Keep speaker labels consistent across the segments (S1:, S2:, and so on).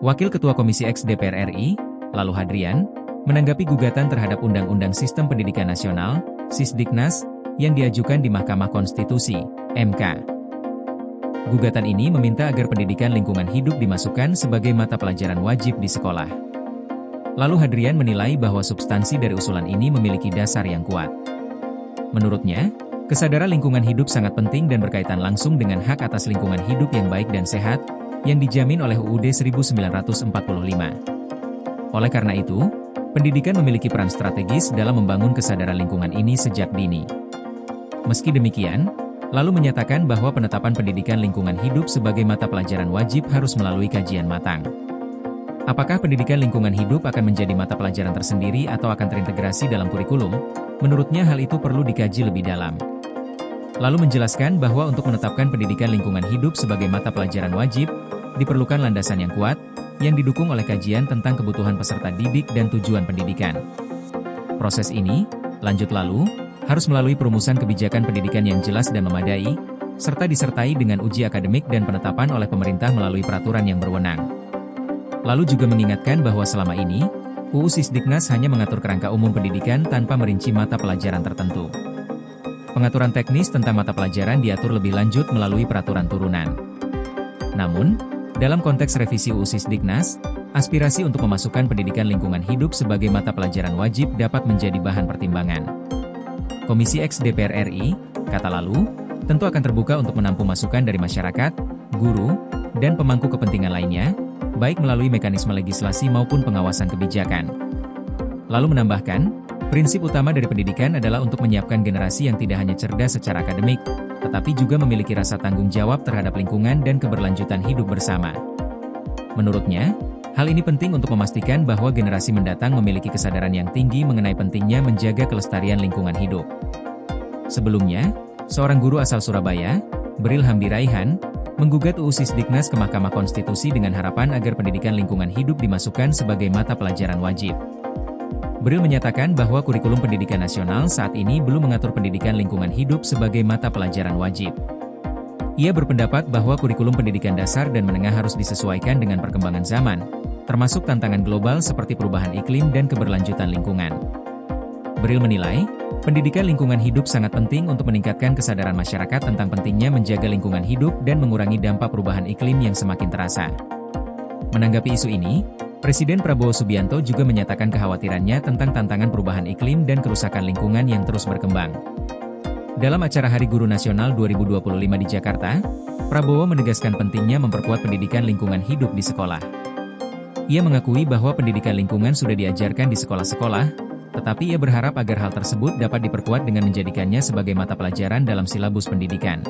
S1: Wakil Ketua Komisi X DPR RI, Lalu Hadrian, menanggapi gugatan terhadap Undang-Undang Sistem Pendidikan Nasional, Sisdiknas, yang diajukan di Mahkamah Konstitusi, MK. Gugatan ini meminta agar pendidikan lingkungan hidup dimasukkan sebagai mata pelajaran wajib di sekolah. Lalu Hadrian menilai bahwa substansi dari usulan ini memiliki dasar yang kuat. Menurutnya, kesadaran lingkungan hidup sangat penting dan berkaitan langsung dengan hak atas lingkungan hidup yang baik dan sehat, yang dijamin oleh UUD 1945. Oleh karena itu, pendidikan memiliki peran strategis dalam membangun kesadaran lingkungan ini sejak dini. Meski demikian, Lalu menyatakan bahwa penetapan pendidikan lingkungan hidup sebagai mata pelajaran wajib harus melalui kajian matang. Apakah pendidikan lingkungan hidup akan menjadi mata pelajaran tersendiri atau akan terintegrasi dalam kurikulum? Menurutnya hal itu perlu dikaji lebih dalam. Lalu menjelaskan bahwa untuk menetapkan pendidikan lingkungan hidup sebagai mata pelajaran wajib, diperlukan landasan yang kuat, yang didukung oleh kajian tentang kebutuhan peserta didik dan tujuan pendidikan. Proses ini, lanjut Lalu, harus melalui perumusan kebijakan pendidikan yang jelas dan memadai, serta disertai dengan uji akademik dan penetapan oleh pemerintah melalui peraturan yang berwenang. Lalu juga mengingatkan bahwa selama ini, UU Sisdiknas hanya mengatur kerangka umum pendidikan tanpa merinci mata pelajaran tertentu. Pengaturan teknis tentang mata pelajaran diatur lebih lanjut melalui peraturan turunan. Namun, dalam konteks revisi UU Sisdiknas, aspirasi untuk memasukkan pendidikan lingkungan hidup sebagai mata pelajaran wajib dapat menjadi bahan pertimbangan. Komisi X DPR RI, kata Lalu, tentu akan terbuka untuk menampung masukan dari masyarakat, guru, dan pemangku kepentingan lainnya, baik melalui mekanisme legislasi maupun pengawasan kebijakan. Lalu menambahkan, prinsip utama dari pendidikan adalah untuk menyiapkan generasi yang tidak hanya cerdas secara akademik, tetapi juga memiliki rasa tanggung jawab terhadap lingkungan dan keberlanjutan hidup bersama. Menurutnya, hal ini penting untuk memastikan bahwa generasi mendatang memiliki kesadaran yang tinggi mengenai pentingnya menjaga kelestarian lingkungan hidup. Sebelumnya, seorang guru asal Surabaya, Bril Hamdi Raihan, menggugat UU Sisdiknas ke Mahkamah Konstitusi dengan harapan agar pendidikan lingkungan hidup dimasukkan sebagai mata pelajaran wajib. Bril menyatakan bahwa kurikulum pendidikan nasional saat ini belum mengatur pendidikan lingkungan hidup sebagai mata pelajaran wajib. Ia berpendapat bahwa kurikulum pendidikan dasar dan menengah harus disesuaikan dengan perkembangan zaman, termasuk tantangan global seperti perubahan iklim dan keberlanjutan lingkungan. Bril menilai, pendidikan lingkungan hidup sangat penting untuk meningkatkan kesadaran masyarakat tentang pentingnya menjaga lingkungan hidup dan mengurangi dampak perubahan iklim yang semakin terasa. Menanggapi isu ini, Presiden Prabowo Subianto juga menyatakan kekhawatirannya tentang tantangan perubahan iklim dan kerusakan lingkungan yang terus berkembang. Dalam acara Hari Guru Nasional 2025 di Jakarta, Prabowo menegaskan pentingnya memperkuat pendidikan lingkungan hidup di sekolah. Ia mengakui bahwa pendidikan lingkungan sudah diajarkan di sekolah-sekolah, tetapi ia berharap agar hal tersebut dapat diperkuat dengan menjadikannya sebagai mata pelajaran dalam silabus pendidikan.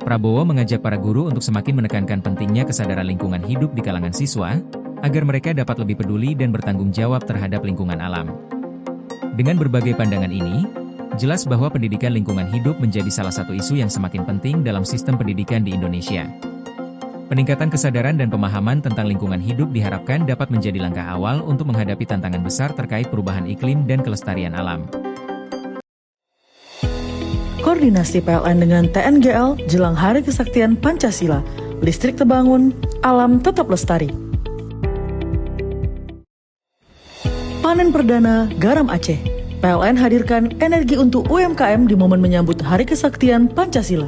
S1: Prabowo mengajak para guru untuk semakin menekankan pentingnya kesadaran lingkungan hidup di kalangan siswa, agar mereka dapat lebih peduli dan bertanggung jawab terhadap lingkungan alam. Dengan berbagai pandangan ini, jelas bahwa pendidikan lingkungan hidup menjadi salah satu isu yang semakin penting dalam sistem pendidikan di Indonesia. Peningkatan kesadaran dan pemahaman tentang lingkungan hidup diharapkan dapat menjadi langkah awal untuk menghadapi tantangan besar terkait perubahan iklim dan kelestarian alam.
S2: Koordinasi PLN dengan TNGL jelang Hari Kesaktian Pancasila, listrik terbangun, alam tetap lestari. Panen perdana garam Aceh. PLN hadirkan energi untuk UMKM di momen menyambut Hari Kesaktian Pancasila.